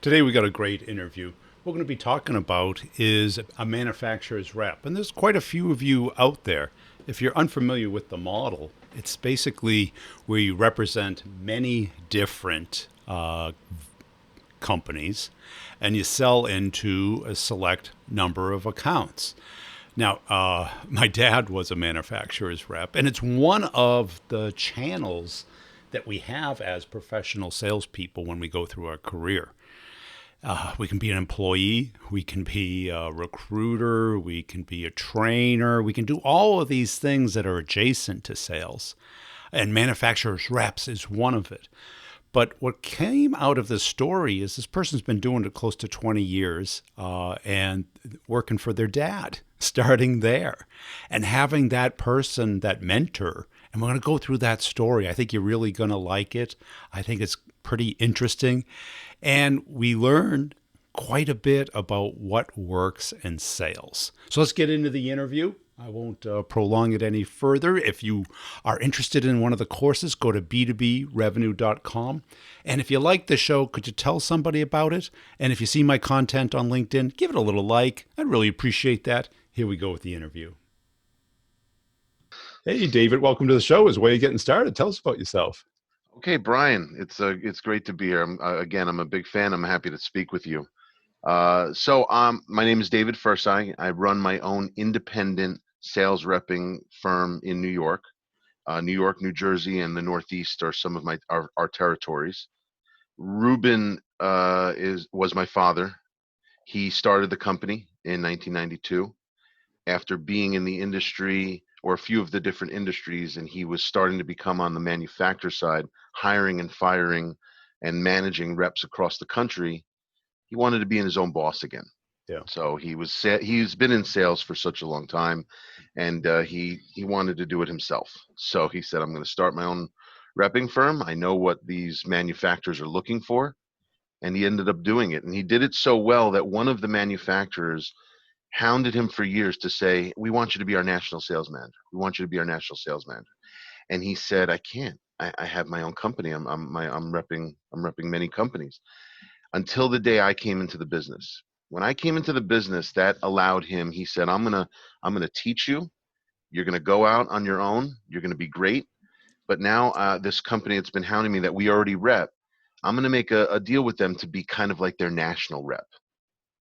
Today we got a great interview. What we're going to be talking about is a manufacturer's rep. And there's quite a few of you out there. If you're unfamiliar with the model, it's basically where you represent many different companies and you sell into a select number of accounts. Now, my dad was a manufacturer's rep, and it's one of the channels that we have as professional salespeople when we go through our career. We can be an employee, we can be a recruiter, we can be a trainer, we can do all of these things that are adjacent to sales. And manufacturer's reps is one of it. But what came out of this story is this person's been doing it close to 20 years and working for their dad, starting there and having that person, that mentor. And we're going to go through that story. I think you're really going to like it. I think it's pretty interesting. And we learned quite a bit about what works in sales. So let's get into the interview. I won't prolong it any further. If you are interested in one of the courses, go to b2brevenue.com. And if you like the show, could you tell somebody about it? And if you see my content on LinkedIn, give it a little like. I'd really appreciate that. Here we go with the interview. Hey, David, welcome to the show. Is way getting started. Tell us about yourself. Okay, Brian, it's great to be here. I'm a big fan. I'm happy to speak with you. My name is David Fursai. I run my own independent sales repping firm in New York. New Jersey, and the Northeast are some of our territories. Ruben was my father. He started the company in 1992 after being in the industry, or a few of the different industries, and he was starting to become on the manufacturer side, hiring and firing and managing reps across the country. He wanted to be his own boss again. Yeah. So he's been in sales for such a long time, and he wanted to do it himself. So he said, I'm going to start my own repping firm. I know what these manufacturers are looking for. And he ended up doing it. And he did it so well that one of the manufacturers hounded him for years to say, we want you to be our national sales manager. We want you to be our national sales manager. And he said, I can't. I have my own company. I'm repping many companies. Until the day I came into the business. When I came into the business, that allowed him, he said, I'm gonna teach you. You're gonna go out on your own. You're gonna be great. But now this company that's been hounding me that we already rep, I'm gonna make a deal with them to be kind of like their national rep.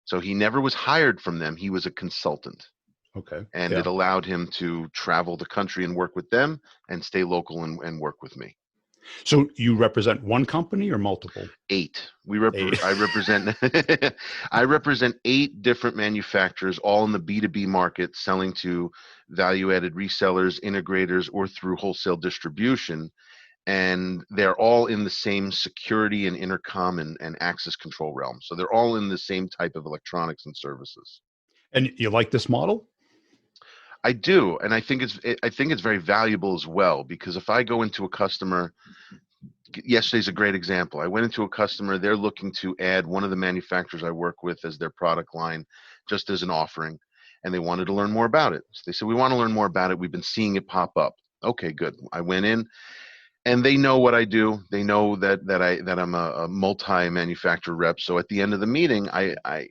So he never was hired from them. He was a consultant. Okay. And Yeah. it allowed him to travel the country and work with them and stay local and work with me. So you represent one company or multiple? 8. Eight. I represent I represent 8 different manufacturers, all in the B2B market, selling to value-added resellers, integrators, or through wholesale distribution. And they're all in the same security and intercom and access control realm. So they're all in the same type of electronics and services. And you like this model? I do, and I think it's very valuable as well, because if I go into a customer, yesterday's a great example. I went into a customer, they're looking to add one of the manufacturers I work with as their product line, just as an offering, and they wanted to learn more about it. So they said, we want to learn more about it. We've been seeing it pop up. Okay, good. I went in, and they know what I do. They know that I'm a multi-manufacturer rep. So at the end of the meeting, I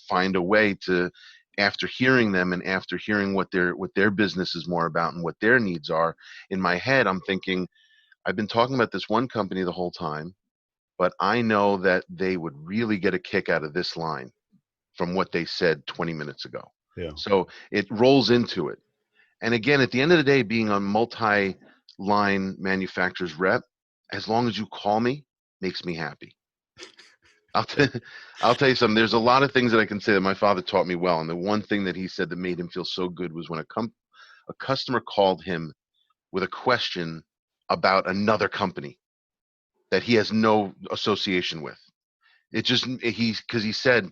find a way to, after hearing them and after hearing what their business is more about and what their needs are, in my head I'm thinking, I've been talking about this one company the whole time, but I know that they would really get a kick out of this line from what they said 20 minutes ago. Yeah. So it rolls into it. And again, at the end of the day, being a multi-line manufacturer's rep, as long as you call me, makes me happy. I'll tell you something. There's a lot of things that I can say that my father taught me well. And the one thing that he said that made him feel so good was when a customer called him with a question about another company that he has no association with. It just, because he said,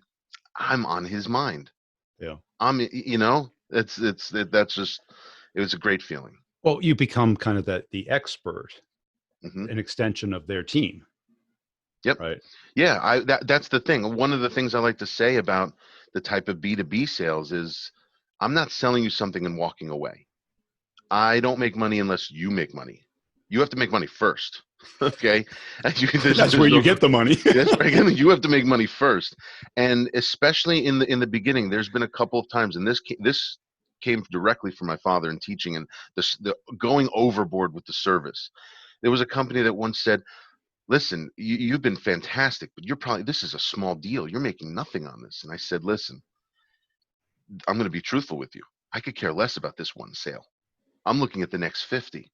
I'm on his mind. Yeah. That's just, it was a great feeling. Well, you become kind of the expert, Mm-hmm. an extension of their team. Yep. Right. Yeah, that's the thing. One of the things I like to say about the type of B2B sales is, I'm not selling you something and walking away. I don't make money unless you make money. You have to make money first. Okay. That's where There's you no, get the money. that's right. You have to make money first. And especially in the beginning, there's been a couple of times, and this came directly from my father in teaching, and the going overboard with the service. There was a company that once said, listen, you've been fantastic, but this is a small deal. You're making nothing on this. And I said, listen, I'm going to be truthful with you. I could care less about this one sale. I'm looking at the next 50.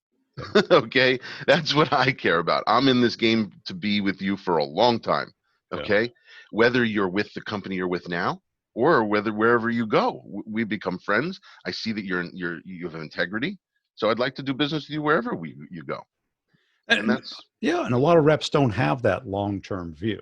Yeah, Okay. That's what I care about. I'm in this game to be with you for a long time. yeah. Okay. Whether you're with the company you're with now, or whether wherever you go, we become friends. I see that you have integrity. So I'd like to do business with you wherever you go. And And that's, yeah, and a lot of reps don't have that long-term view.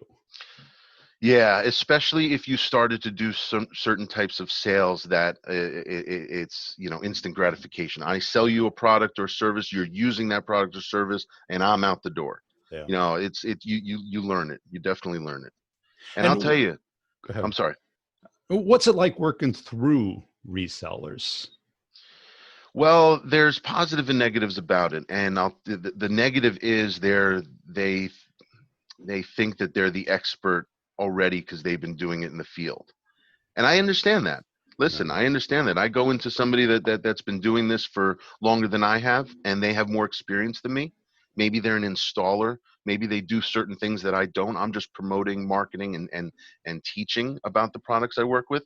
yeah, especially if you started to do some certain types of sales that it's, instant gratification. I sell you a product or service, you're using that product or service, and I'm out the door. Yeah. You learn it. You definitely learn it. And I'll And tell you, go ahead. I'm sorry. What's it like working through resellers? Well, there's positive and negatives about it, and the negative is they think that they're the expert already because they've been doing it in the field. And I understand that. Listen, Yeah. I understand that. I go into somebody that's been doing this for longer than I have, and they have more experience than me. Maybe they're an installer. Maybe they do certain things that I don't. I'm just promoting, marketing, and teaching about the products I work with.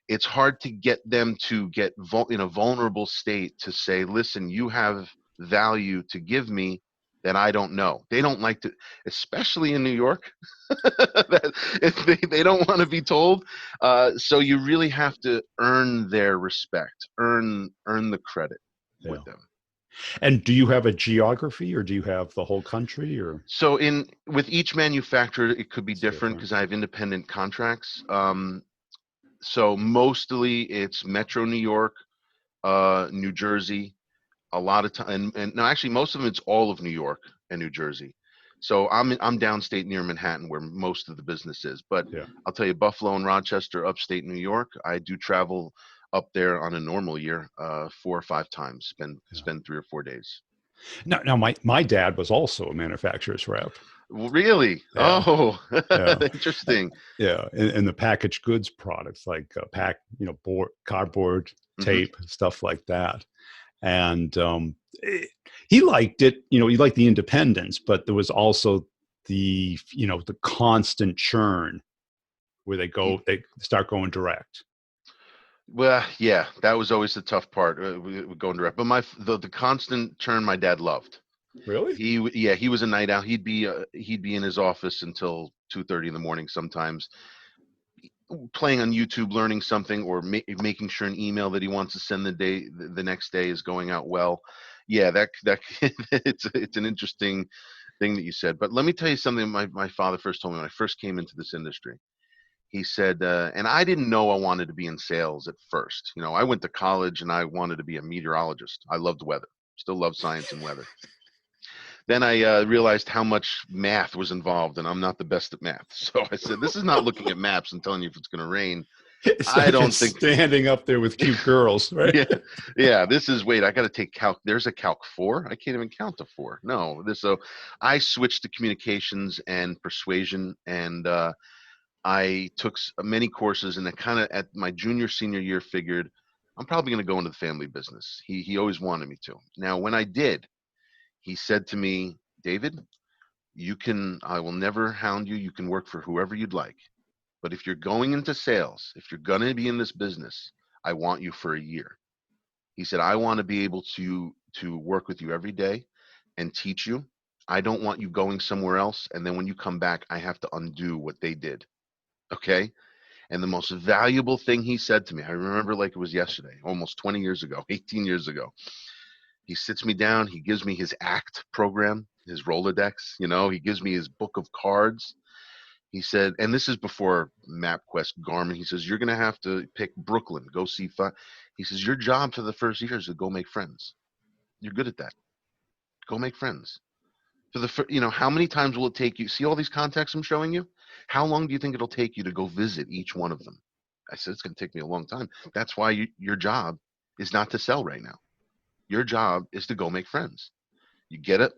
It's hard to get them to get in a vulnerable state to say, listen, you have value to give me that I don't know. They don't like to, especially in New York, that if they don't want to be told. So you really have to earn their respect, earn the credit Yeah. with them. And do you have a geography or do you have the whole country or So in with each manufacturer, it could be it's different different? because I have independent contracts. So mostly it's Metro New York, New Jersey, a lot of time, and no, actually, most of them it's all of New York and New Jersey. So I'm downstate near Manhattan, where most of the business is. But Yeah. I'll tell you, Buffalo and Rochester, upstate New York, I do travel up there on a normal year, 4 or 5 times. Yeah. Spend 3 or 4 days. Now my dad was also a manufacturer's rep. Well, really? Yeah. Oh, Yeah. interesting. Yeah. And the packaged goods products like board, cardboard, Hmm. tape, stuff like that. And he liked it. He liked the independence, but there was also the constant churn where they start going direct. Well, yeah, that was always the tough part, going direct. But the constant churn, my dad loved. Really? Yeah, he was a night owl. He'd be in his office until 2:30 in the morning sometimes, playing on YouTube, learning something, or making sure an email that he wants to send the next day is going out well. Yeah, that it's an interesting thing that you said. But let me tell you something. My father first told me when I first came into this industry. He said, and I didn't know I wanted to be in sales at first. I went to college and I wanted to be a meteorologist. I loved weather, still love science and weather. Then I realized how much math was involved, and I'm not the best at math. So I said, "This is not looking at maps and telling you if it's going to rain. It's I not don't just think." standing up there with cute girls, right? Yeah, yeah. This is wait. I got to take calc. There's a calc 4. I can't even count to 4. No, this. So I switched to communications and persuasion, and I took many courses, and I kind of at my junior senior year figured I'm probably going to go into the family business. He always wanted me to. Now, when I did, he said to me, David, I will never hound you. You can work for whoever you'd like. But if you're going into sales, if you're going to be in this business, I want you for a year. He said, I want to be able to work with you every day and teach you. I don't want you going somewhere else. And then when you come back, I have to undo what they did. Okay. And the most valuable thing he said to me, I remember like it was yesterday, almost 20 years ago, 18 years ago. He sits me down. He gives me his ACT program, his Rolodex. He gives me his book of cards. He said, and this is before MapQuest, Garmin. He says, you're going to have to pick Brooklyn, go see five. He says, your job for the first year is to go make friends. You're good at that. Go make friends. How many times will it take you? See all these contacts I'm showing you? How long do you think it'll take you to go visit each one of them? I said, it's going to take me a long time. That's why your job is not to sell right now. Your job is to go make friends. You get it,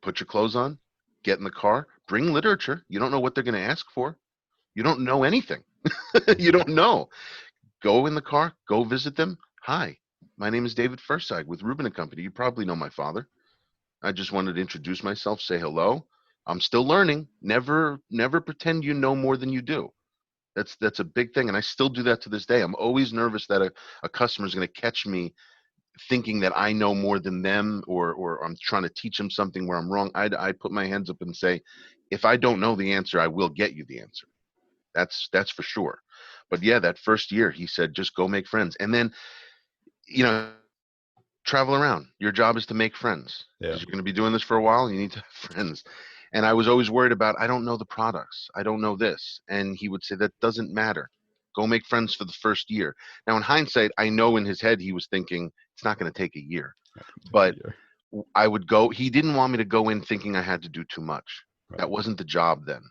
put your clothes on, get in the car, bring literature. You don't know what they're going to ask for. You don't know anything. You don't know. Go in the car, go visit them. Hi, my name is David Fursag with Rubin and Company. You probably know my father. I just wanted to introduce myself, say hello. I'm still learning. Never pretend you know more than you do. That's a big thing, and I still do that to this day. I'm always nervous that a customer is going to catch me thinking that I know more than them, or I'm trying to teach them something where I'm wrong. I put my hands up and say, if I don't know the answer, I will get you the answer. That's for sure. But yeah, that first year, he said, just go make friends, and then travel around. Your job is to make friends Yeah. because you're going to be doing this for a while. You need to have friends. And I was always worried about, I don't know the products. I don't know this. And he would say, that doesn't matter. Go make friends for the first year. Now, in hindsight, I know in his head he was thinking it's not going to take a year. Not gonna take But a year. I would go, he didn't want me to go in thinking I had to do too much. That Right. wasn't the job then.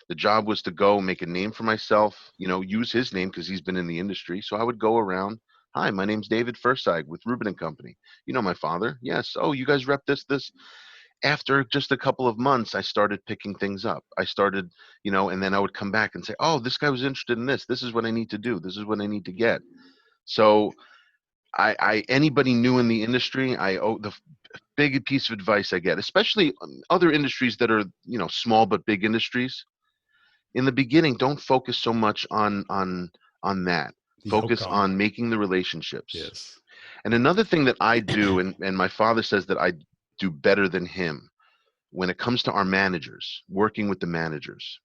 The job was to go make a name for myself, use his name because he's been in the industry. So I would go around. Hi, my name's David Fursag with Rubin and Company. You know my father? Yes. Oh, you guys rep this. After just a couple of months, I started picking things up. I started, and then I would come back and say, oh, this guy was interested in this. This is what I need to do. This is what I need to get. So I anybody new in the industry, I owe the big piece of advice I get, especially other industries that are, small but big industries. In the beginning, don't focus so much on that. The Focus outcome. on making the relationships. Yes. And another thing that I do, and my father says that I do better than him when it comes to our managers, working with the managers,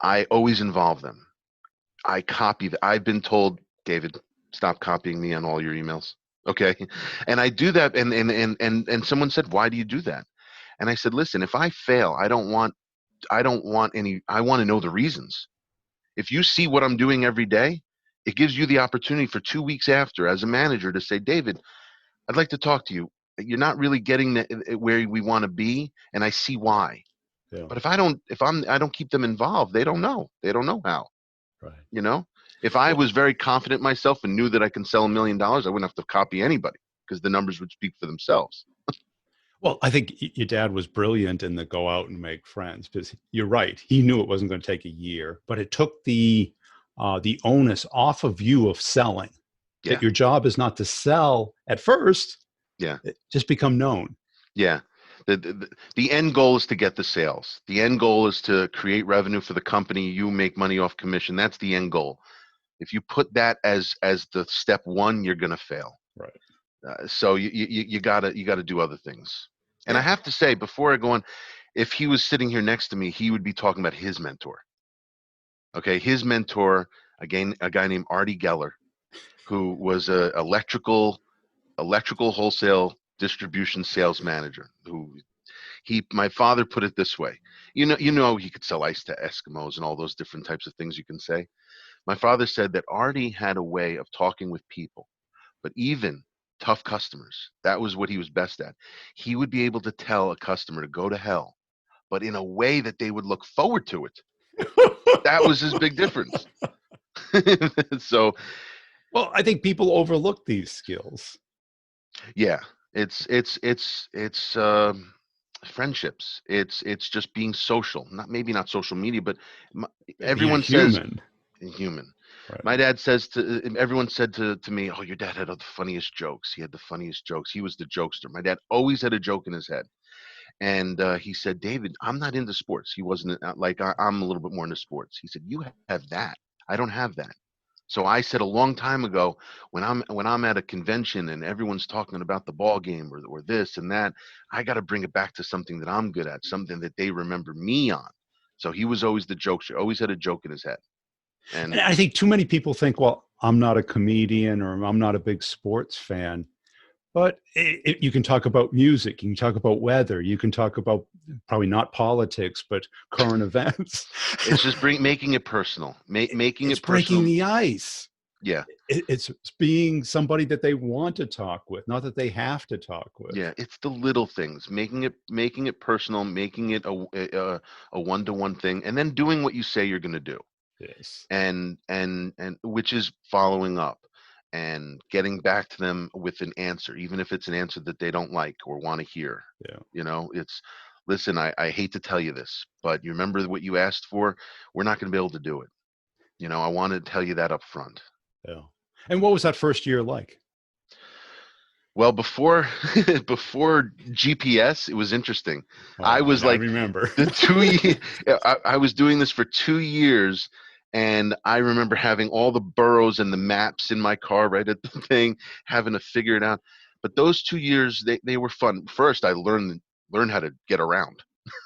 I always involve them. I copy. I've been told, David, stop copying me on all your emails. Okay, and I do that. And someone said, why do you do that? And I said, listen, if I fail, I don't want any. I want to know the reasons. If you see what I'm doing every day, it gives you the opportunity for 2 weeks after, as a manager, to say, David, I'd like to talk to you. You're not really getting where we want to be, and I see why. Yeah. But I don't keep them involved. They don't know. They don't know how. Right. You know, if I Well, was very confident myself and knew that I can sell $1 million, I wouldn't have to copy anybody because the numbers would speak for themselves. well, I think your dad was brilliant in the go out and make friends because you're right. He knew it wasn't going to take a year, but it took the onus off of you of selling. That Yeah, your job is not to sell at first, yeah, just become known. yeah. The end goal is to get the sales. The end goal is to create revenue for the company. You make money off commission. That's the end goal. If you put that as the step one, you're gonna fail. Right. So you gotta do other things. And I Yeah. have to say, before I go on, if he was sitting here next to me, he would be talking about his mentor. Okay, his mentor, again, a guy named Artie Geller, who was a electrical wholesale distribution sales manager. My father put it this way. You know, he could sell ice to Eskimos and all those different types of things you can say. My father said that Artie had a way of talking with people, but even tough customers. That was what he was best at. He would be able to tell a customer to go to hell, but in a way that they would look forward to it. That was his big difference. So Well, I think people overlook these skills. yeah, it's friendships. It's just being social. Not maybe not social media, but my, Being a everyone says human. human. Right. My dad says to everyone said to me, "Oh, your dad had the funniest jokes. He had the funniest jokes. He was the jokester." My dad always had a joke in his head, and he said, "David, I'm not into sports." He wasn't like I'm a little bit more into sports. He said, "You have that. I don't have that." So I said a long time ago, when I'm at a convention and everyone's talking about the ball game or this and that, I got to bring it back to something that I'm good at, something that they remember me on. So he was always the jokester, always had a joke in his head. And And I think too many people think, well, I'm not a comedian or I'm not a big sports fan. But you can talk about music, you can talk about weather, you can talk about probably not politics, but current events. it's just making it personal, making It's it breaking personal. the ice. Yeah, It's being somebody that they want to talk with, not that they have to talk with. yeah. It's the little things, making it personal, making it a one-to-one thing, and then doing what you say you're going to do. Yes. And which is following up. and getting back to them with an answer, even if it's an answer that they don't like or want to hear. Yeah. It's, listen, I hate to tell you this, but you remember what you asked for? We're not going to be able to do it. I want to tell you that up front. Yeah. And what was that first year like? Well, before before GPS, it was interesting. Oh, I was I like remember. the 2 year. I was doing this for 2 years, and I remember having all the boroughs and the maps in my car right at the thing, having to figure it out. But those 2 years, they were fun. First, I learned how to get around.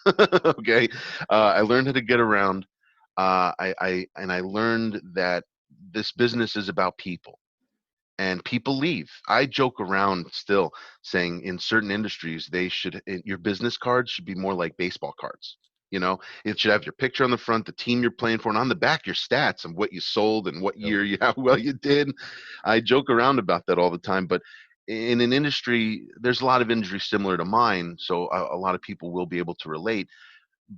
Okay, I learned how to get around. I learned that this business is about people, and people leave. I joke around still saying in certain industries your business cards should be more like baseball cards. It should have your picture on the front, the team you're playing for, and on the back your stats and what you sold and what Yeah. year how well you did. I joke around about that all the time, but in an industry, there's a lot of industries similar to mine, so a lot of people will be able to relate.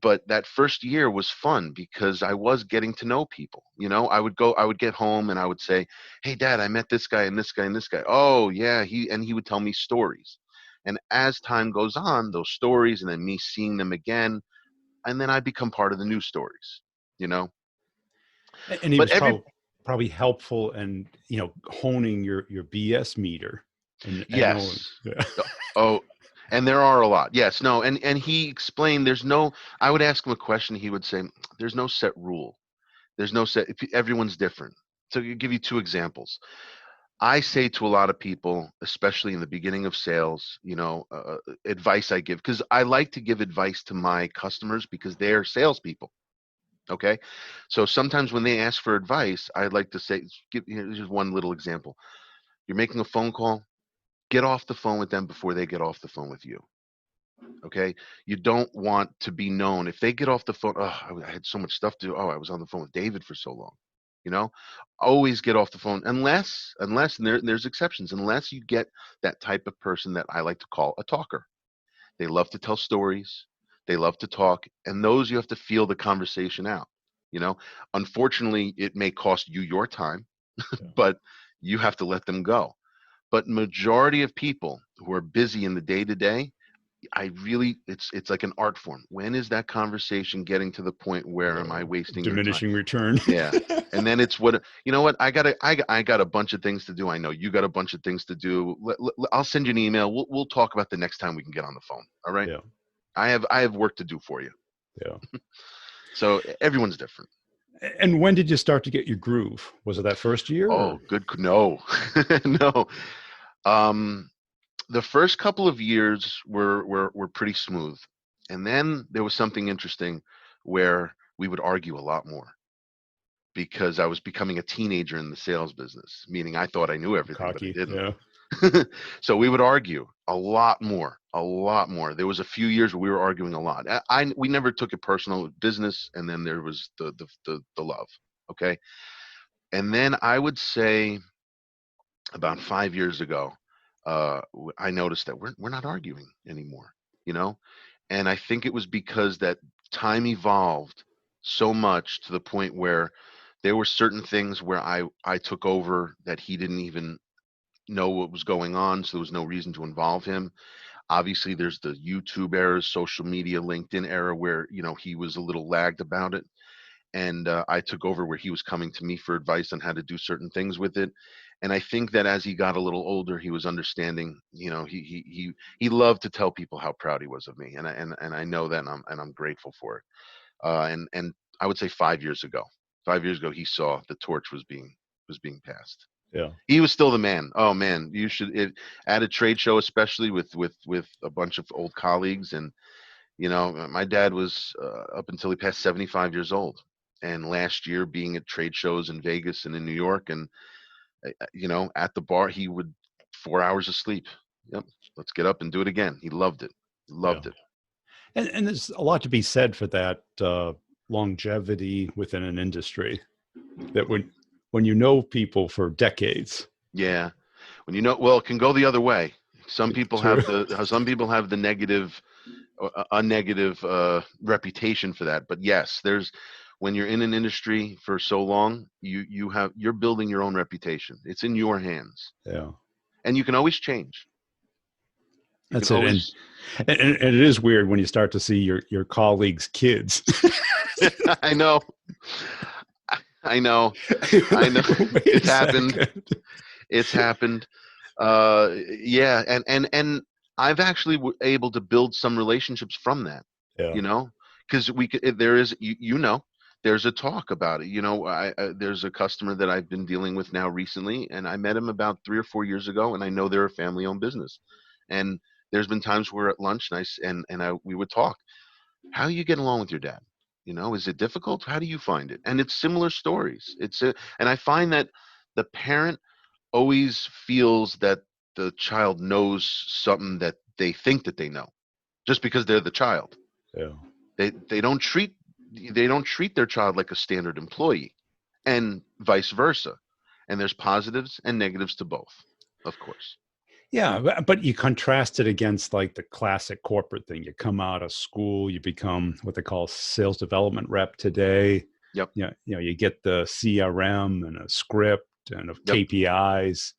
But that first year was fun because I was getting to know people. I would get home and I would say, "Hey, Dad, I met this guy and this guy and this guy." Oh, yeah, he would tell me stories. And as time goes on, those stories and then me seeing them again, and then I become part of the news stories. You know, And he but was every probably helpful and honing your BS meter and knowing. yes, Yeah. oh, and there are a lot. Yes, no, and he explained. There's no. I would ask him a question. He would say, "There's no set rule. There's no set. Everyone's different." So, I'll give you two examples. I say to a lot of people, especially in the beginning of sales, advice I give, because I like to give advice to my customers because they're salespeople. Okay. So sometimes when they ask for advice, I'd like to say, here's just one little example. You're making a phone call, get off the phone with them before they get off the phone with you. Okay. You don't want to be known. If they get off the phone, oh, I had so much stuff to do. Oh, I was on the phone with David for so long. You know, always get off the phone unless and there's exceptions, unless you get that type of person that I like to call a talker. They love to tell stories. They love to talk. And those you have to feel the conversation out. You know, Unfortunately, it may cost you your time, Yeah. but you have to let them go. But majority of people who are busy in the day to day, it's like an art form. When is that conversation getting to the point where am I wasting your time? Diminishing return. Yeah. And then it's what you know what I got a bunch of things to do. I know you got a bunch of things to do. I'll send you an email. We'll talk about the next time we can get on the phone. All right. Yeah. I have work to do for you. Yeah. So everyone's different. And when did you start to get your groove? Was it that first year? Oh, Or? good. No, no. Um, the first couple of years were pretty smooth, and then there was something interesting where we would argue a lot more because I was becoming a teenager in the sales business, meaning I thought I knew everything, but I Cocky? didn't. Yeah. So we would argue a lot more, a lot more. There was a few years where we were arguing a lot. We never took it personal with business, and then there was the love. Okay, and then I would say about 5 years ago, I noticed that we're not arguing anymore. You know, and I think it was because that time evolved so much to the point where there were certain things where I took over that he didn't even know what was going on, so there was no reason to involve him. Obviously, there's the YouTube era, social media, LinkedIn era, where he was a little lagged about it, and I took over where he was coming to me for advice on how to do certain things with it. And I think that as he got a little older, he was understanding. He loved to tell people how proud he was of me, and I know that, and I'm grateful for it. And I would say 5 years ago, 5 years ago, he saw the torch was being passed. Yeah. He was still the man. Oh man, you should at a trade show, especially with a bunch of old colleagues. And my dad was up until he passed 75 years old. And last year, being at trade shows in Vegas and in New York, and at the bar, he would 4 hours of sleep. Yep, let's get up and do it again. He loved it. Yeah. Loved it. And there's a lot to be said for that longevity within an industry. That when you know people for decades. Yeah, well, it can go the other way. True. Some people have the negative a negative reputation for that. But yes, there's when you're in an industry for so long, you're building your own reputation. It's in your hands, Yeah. and you can always change. You can That's it. always. And it is weird when you start to see your colleagues' kids. I know. I know. I know. Wait a It's happened. second. It's happened. Yeah, and I've actually able to build some relationships from that. Yeah. You know, because there is there's a talk about it. There's a customer that I've been dealing with now recently, and I met him about 3 or 4 years ago, and I know they're a family-owned business, and there's been times we're at lunch, and we would talk. How are you getting along with your dad? Is it difficult? How do you find it? And it's similar stories. And I find that the parent always feels that the child knows something that they think that they know, just because they're the child. Yeah. They don't treat their child like a standard employee, and vice versa. And there's positives and negatives to both, of course. Yeah, but you contrast it against like the classic corporate thing. You come out of school, you become what they call sales development rep today. Yep. Yeah, you get the CRM and a script and of Yep. KPIs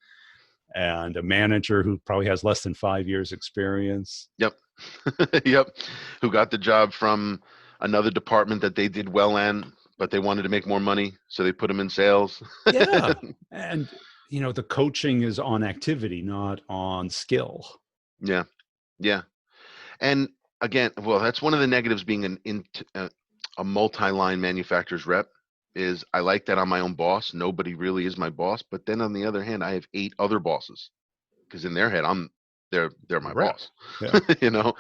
and a manager who probably has less than 5 years experience. Yep. Yep. Who got the job from another department that they did well in, but they wanted to make more money, so they put them in sales. Yeah. And the coaching is on activity, not on skill. Yeah. Yeah. And again, well, that's one of the negatives being a multi-line manufacturer's rep is I like that I'm my own boss. Nobody really is my boss. But then on the other hand, I have 8 other bosses because in their head, they're my Rep. boss, Yeah.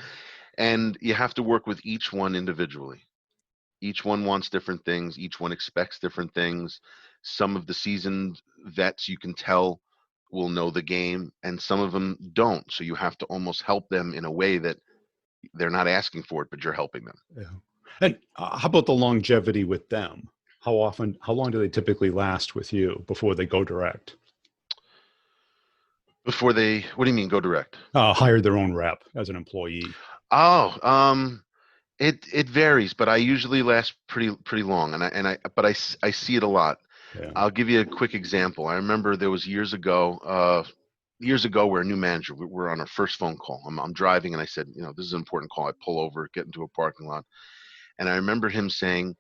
and you have to work with each one individually. Each one wants different things. Each one expects different things. Some of the seasoned vets you can tell will know the game, and some of them don't. So you have to almost help them in a way that they're not asking for it, but you're helping them. Yeah. And how about the longevity with them? How long do they typically last with you before they go direct? What do you mean go direct? Hire their own rep as an employee. Oh, it varies, but I usually last pretty long, but I see it a lot. Yeah. I'll give you a quick example. I remember there was years ago, we're a new manager. We're on our first phone call. I'm driving, and I said, this is an important call. I pull over, get into a parking lot, and I remember him saying,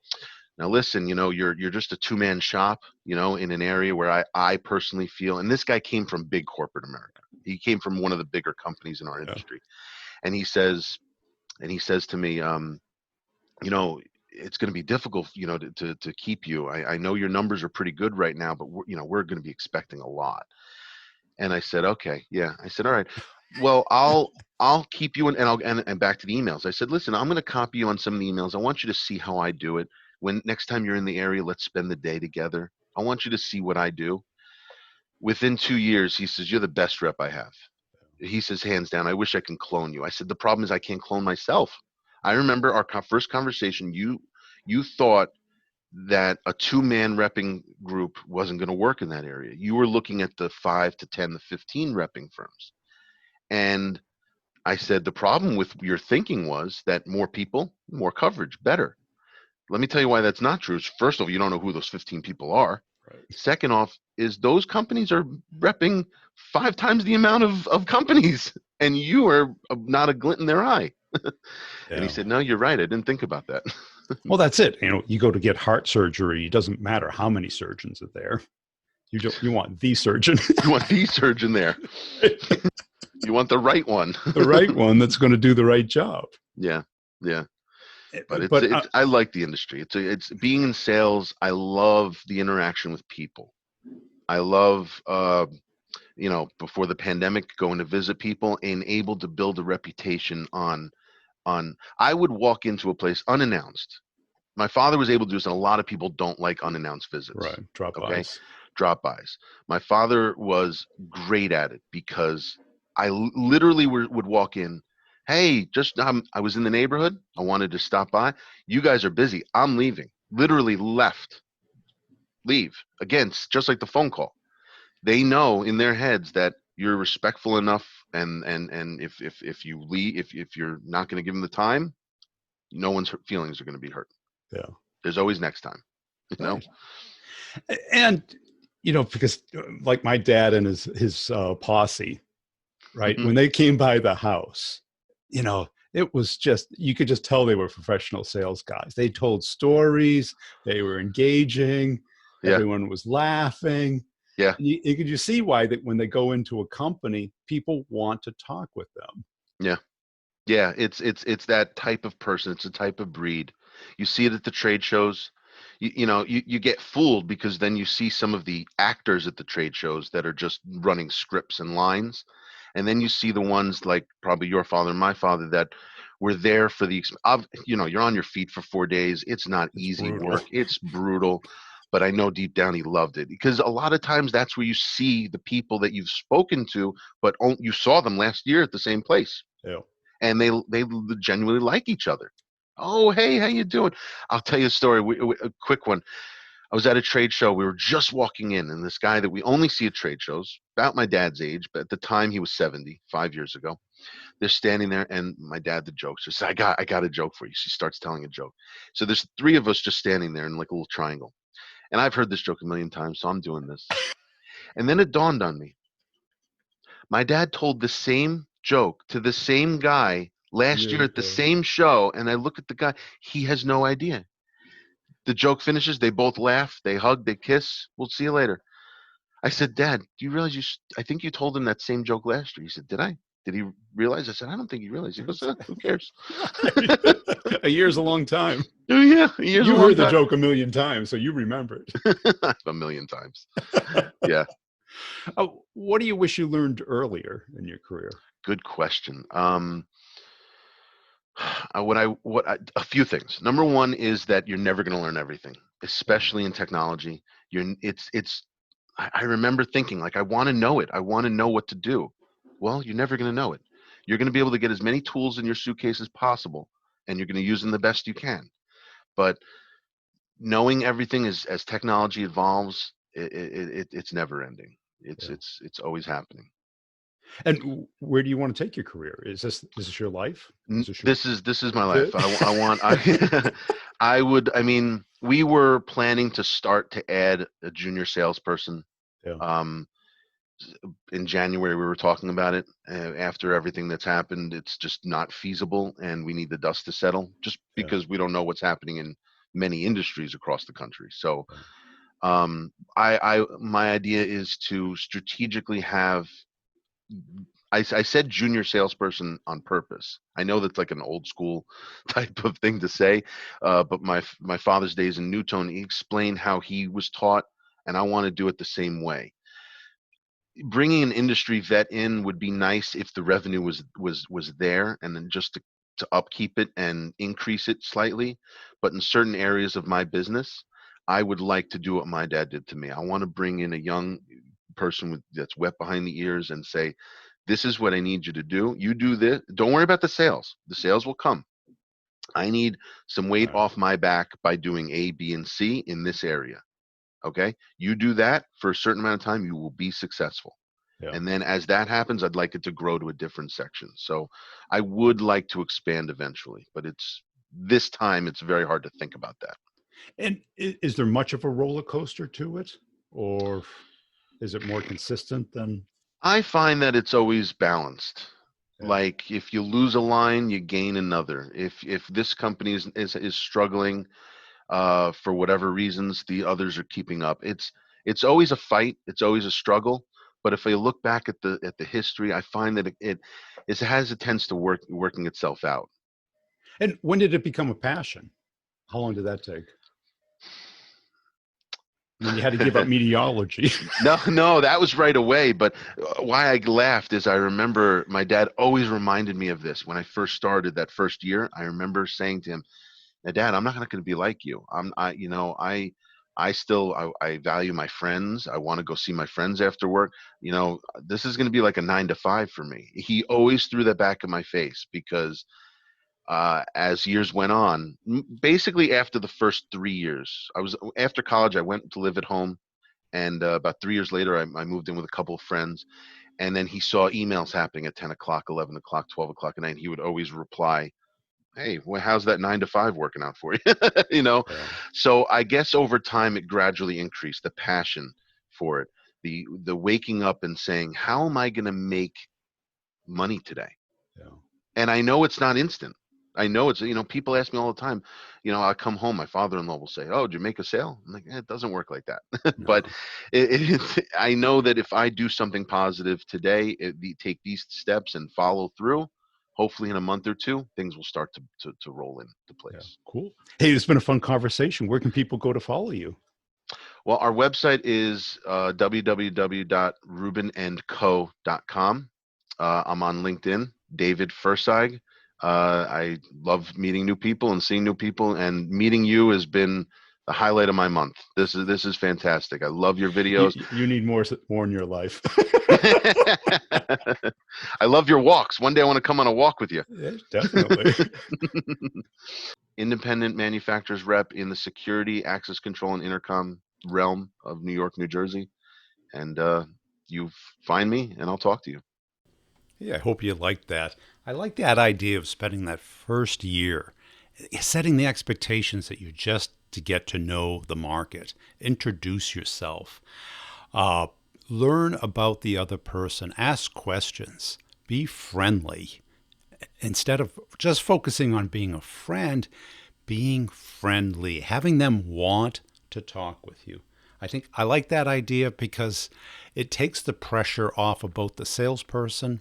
"Now listen, you're just a two-man shop, in an area where I personally feel." And this guy came from big corporate America. He came from one of the bigger companies in our Yeah. industry, and he says to me, it's going to be difficult, to keep you. I know your numbers are pretty good right now, but we're going to be expecting a lot. And I said, okay, yeah. I said, all right, well, I'll keep you in, and back to the emails. I said, listen, I'm going to copy you on some of the emails. I want you to see how I do it. When next time you're in the area, let's spend the day together. I want you to see what I do. Within 2 years, he says, you're the best rep I have. He says, hands down, I wish I can clone you. I said, the problem is I can't clone myself. I remember our first conversation. You thought that a two-man repping group wasn't going to work in that area. You were looking at the 5 to 10 to 15 repping firms. And I said, the problem with your thinking was that more people, more coverage, better. Let me tell you why that's not true. First of all, you don't know who those 15 people are. Right. Second off, is those companies are repping 5 times the amount of companies, and you are not a glint in their eye. And he Yeah. said, no, you're right. I didn't think about that. Well, that's it. You go to get heart surgery. It doesn't matter how many surgeons are there. You want the surgeon. You want the surgeon there. You want the right one. The right one that's going to do the right job. Yeah, yeah. But But I like the industry. It's being in sales. I love the interaction with people. I love before the pandemic, going to visit people and able to build a reputation on. I would walk into a place unannounced. My father was able to do this, and a lot of people don't like unannounced visits. right, drop Okay, bys. drop-bys. My father was great at it because I literally would walk in. Hey, just I was in the neighborhood. I wanted to stop by. You guys are busy. I'm leaving. Literally left. Leave. Again, just like the phone call. They know in their heads that you're respectful enough, and if you leave, if you're not going to give them the time, no one's feelings are going to be hurt. Yeah. There's always next time, you know? Right. And, because like my dad and his posse, right? Mhm. When they came by the house, it was just, you could just tell they were professional sales guys. They told stories, they were engaging, Yeah. everyone was laughing. Yeah. You could just see why that when they go into a company, people want to talk with them. Yeah. Yeah, it's that type of person. It's a type of breed. You see it at the trade shows. You get fooled because then you see some of the actors at the trade shows that are just running scripts and lines, and then you see the ones like probably your father and my father that were there for you're on your feet for 4 days. It's not It's easy brutal. work. It's brutal, but I know deep down he loved it because a lot of times that's where you see the people that you've spoken to, but you saw them last year at the same place Yeah. and they genuinely like each other. Oh, hey, how you doing? I'll tell you a story, a quick one. I was at a trade show. We were just walking in, and this guy that we only see at trade shows, about my dad's age, but at the time he was 70, 5 years ago. They're standing there, and my dad, the jokester, says, I got a joke for you. She starts telling a joke. So there's three of us just standing there in like a little triangle. And I've heard this joke a million times, so I'm doing this. And then it dawned on me. My dad told the same joke to the same guy last year Years at the ago. same show, and I look at the guy. He has no idea. The joke finishes. They both laugh. They hug. They kiss. We'll see you later. I said, Dad, do you realize I think you told him that same joke last year. He said, Did I? Did he realize? I said, I don't think he realized. He goes, Who cares? Right. A year's a long time. Oh, yeah, a year's a You long heard the time. joke a million times, so you remember A million times. it. Yeah, What do you wish you learned earlier in your career? good question. A few things. Number one is that you're never going to learn everything, Yeah. especially in technology. It's. I remember thinking like, I want to know it. I want to know what to do. Well, you're never going to know it. You're going to be able to get as many tools in your suitcase as possible, and you're going to use them the best you can. But knowing everything as technology evolves, it's never ending. It's Yeah. it's it's always happening. And where do you want to take your career? Is this your life? Is this your This is my that's life. it? I want I would. I mean, we were planning to start to add a junior salesperson. Yeah. Um, in January, we were talking about it. After everything that's happened, it's just not feasible, and we need the dust to settle. Just Yeah. because we don't know what's happening in many industries across the country. So, Yeah. my idea is to strategically have. I said junior salesperson on purpose. I know that's like an old school type of thing to say, but my father's days in Newton, he explained how he was taught, and I want to do it the same way. Bringing an industry vet in would be nice if the revenue was there, and then just to upkeep it and increase it slightly. But in certain areas of my business, I would like to do what my dad did to me. I want to bring in a young person that's wet behind the ears and say, this is what I need you to do. You do this. Don't worry about the sales. The sales will come. I need some weight Right. off my back by doing A, B, and C in this area. Okay. You do that for a certain amount of time, you will be successful. Yeah. And then as that happens, I'd like it to grow to a different section. So I would like to expand eventually, but this time it's very hard to think about that. And is there much of a roller coaster to it, or is it more consistent than? I find that it's always balanced. Yeah. Like if you lose a line, you gain another. If this company is struggling for whatever reasons, the others are keeping up. It's always a fight. It's always a struggle. But if I look back at the history, I find that it has a tendency to working itself out. And when did it become a passion? How long did that take? I mean, you had to give up meteorology. No, no, that was right away. But why I laughed is I remember my dad always reminded me of this when I first started that first year. I remember saying to him, "Now, Dad, I'm not going to be like you. I still I value my friends. I want to go see my friends after work. This is going to be like a 9 to 5 for me." He always threw that back in my face because as years went on, basically after the first 3 years, I was after college. I went to live at home, and about 3 years later, I moved in with a couple of friends. And then he saw emails happening at 10 o'clock, 11 o'clock, 12 o'clock at night. He would always reply hey, well, how's that 9 to 5 working out for you? You know, Yeah. so I guess over time it gradually increased the passion for it, the waking up and saying, how am I going to make money today? Yeah. And I know it's not instant. I know it's, people ask me all the time, I come home, my father-in-law will say, oh, did you make a sale? I'm like, it doesn't work like that. But No. I know that if I do something positive today, take these steps and follow through, hopefully in a month or two, things will start to roll into Yeah. place. Cool. Hey, it's been a fun conversation. Where can people go to follow you? Well, our website is www.rubenandco.com. I'm on LinkedIn, David Fursig. I love meeting new people and seeing new people, and meeting you has been the highlight of my month. This is fantastic. I love your videos. You need more in your life. I love your walks. One day I want to come on a walk with you. Yeah, definitely. Independent manufacturers rep in the security, access control, and intercom realm of New York, New Jersey. And you find me and I'll talk to you. Yeah, I hope you liked that. I like that idea of spending that first year setting the expectations that you're just to get to know the market, introduce yourself, uh, learn about the other person, ask questions, be friendly. Instead of just focusing on being a friend, being friendly, having them want to talk with you. I think I like that idea because it takes the pressure off of both the salesperson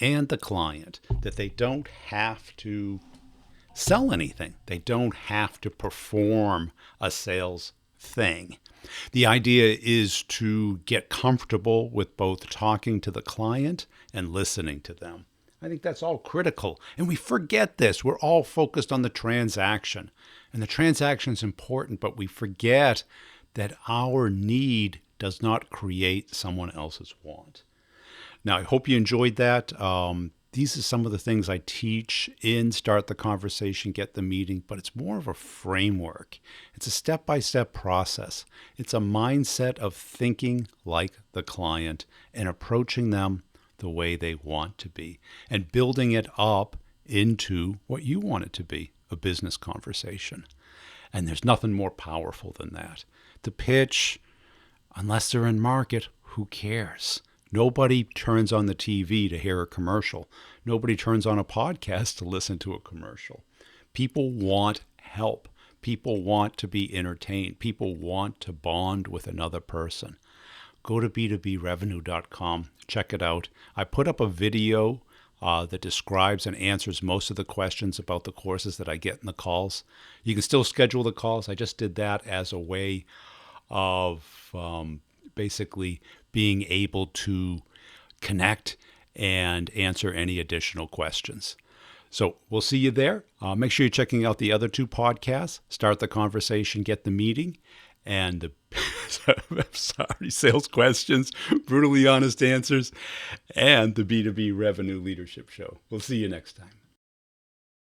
and the client, that they don't have to sell anything. They don't have to perform a sales thing. The idea is to get comfortable with both talking to the client and listening to them. I think that's all critical. And we forget this. We're all focused on the transaction. And the transaction is important, but we forget that our need does not create someone else's want. Now, I hope you enjoyed that. These are some of the things I teach in Start the Conversation, Get the Meeting, but it's more of a framework. It's a step-by-step process. It's a mindset of thinking like the client and approaching them the way they want to be and building it up into what you want it to be, a business conversation. And there's nothing more powerful than that. The pitch, unless they're in market, who cares? Nobody turns on the TV to hear a commercial. Nobody turns on a podcast to listen to a commercial. People want help. People want to be entertained. People want to bond with another person. Go to b2brevenue.com. Check it out. I put up a video that describes and answers most of the questions about the courses that I get in the calls. You can still schedule the calls. I just did that as a way of basically being able to connect and answer any additional questions. So we'll see you there. Make sure you're checking out the other two podcasts, Start the Conversation, Get the Meeting, and the sales questions, brutally honest answers, and the B2B Revenue Leadership Show. We'll see you next time.